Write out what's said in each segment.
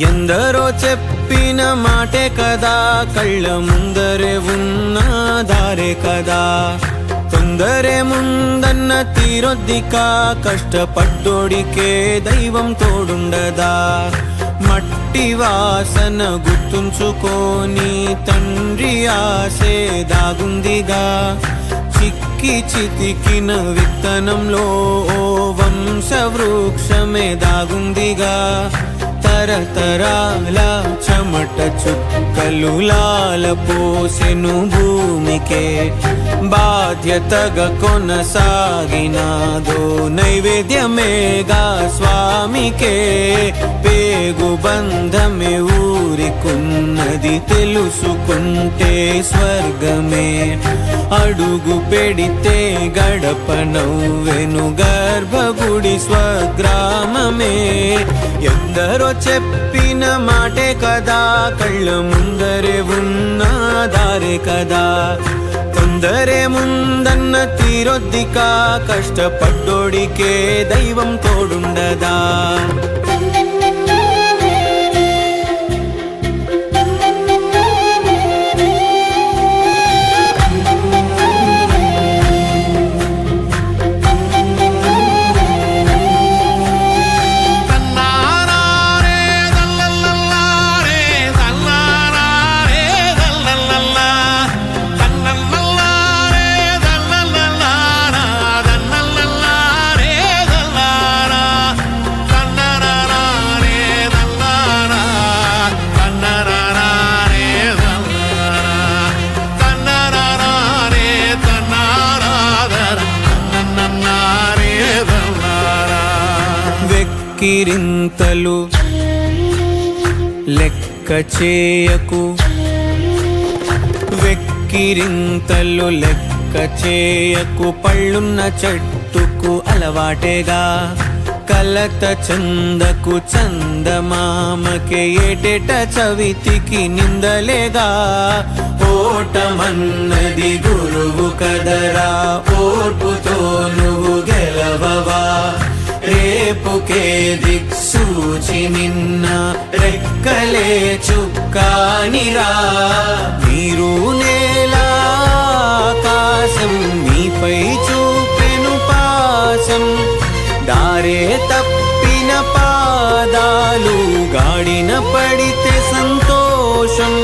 ఎందరో చెప్పిన మాటే కదా, కళ్ళ ముందరే ఉన్న దారే కదా. తొందరే ముందన్న తీరొద్దికా, కష్టపడ్డోడికే దైవం తోడుండదా. మట్టి వాసన గుర్తుంచుకోని తండ్రి ఆసే దాగుందిగా. చిక్కి చితికిన విత్తనంలో ఓ వంశవృక్షమే దాగుందిగా. తరతరాల చెమట చుక్కలు లాల పోసెను భూమికే. బాధ్యతగా కొనసాగినాదో నైవేద్యమేగా స్వామికే. పేగు బంధమే ఊరికున్నది తెలుసుకుంటే స్వర్గమే. అడుగు పెడితే గడప నవ్వెను గర్భగుడి స్వగ్రామమే. ఎందరో చెప్పిన మాటే కదా, కళ్ళ ముందరే ఉన్న దారే కదా. తొందరే ముందన్న తీరొద్దికా, కష్టపడ్డోడికే దైవం తోడుండదా. వెక్కిరింతలు లెక్క చేయకు, వెక్కిరింతలు లెక్క చేయకు. పళ్ళున్న చెట్టుకు అలవాటేగా, కలత చందకు చందమామకే. ఏటేట చవితికి నిందలేగా. ఓటమన్నది గురువు కదరా, ఓర్పుతో నువ్వు గెలవవా. రేపుకే దిక్సూచి నిన్న రెక్కలే చుక్కానిరా. మీరు నేల ఆకాశం మీపై చూపెను పాసం. దారే తప్పిన పాదాలు గాడిన పడితే సంతోషం.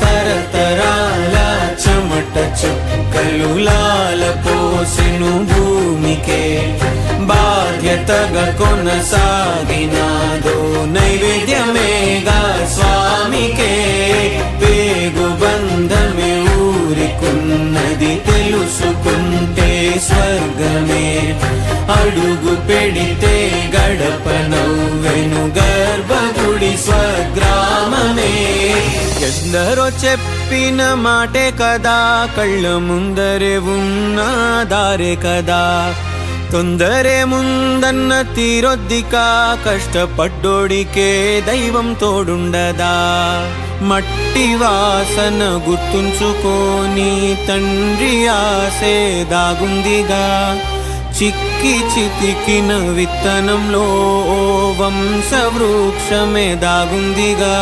తరతరాల చెమట చుక్కలు లాల పోసెను భూమికే. బాధ్యతగా కొనసాగినాదో నైవేద్యమేగా స్వామికే. పేగు బంధమే ఊరికున్నది తెలుసుకుంటే స్వర్గమే. అడుగు పెడితే గడప నవ్వెను గర్భగుడి స్వగ్రామమే. ఎందరో చెప్పిన మాటే కదా, కళ్ళ ముందరే ఉన్న దారే కదా. తొందరే ముందన్న తీరొద్దికా, కష్టపడ్డోడికే దైవం తోడుండదా. మట్టి వాసన గుర్తుంచుకోని తండ్రి ఆసే దాగుందిగా. చిక్కి చితికిన విత్తనంలో ఓ వంశవృక్షమే దాగుందిగా.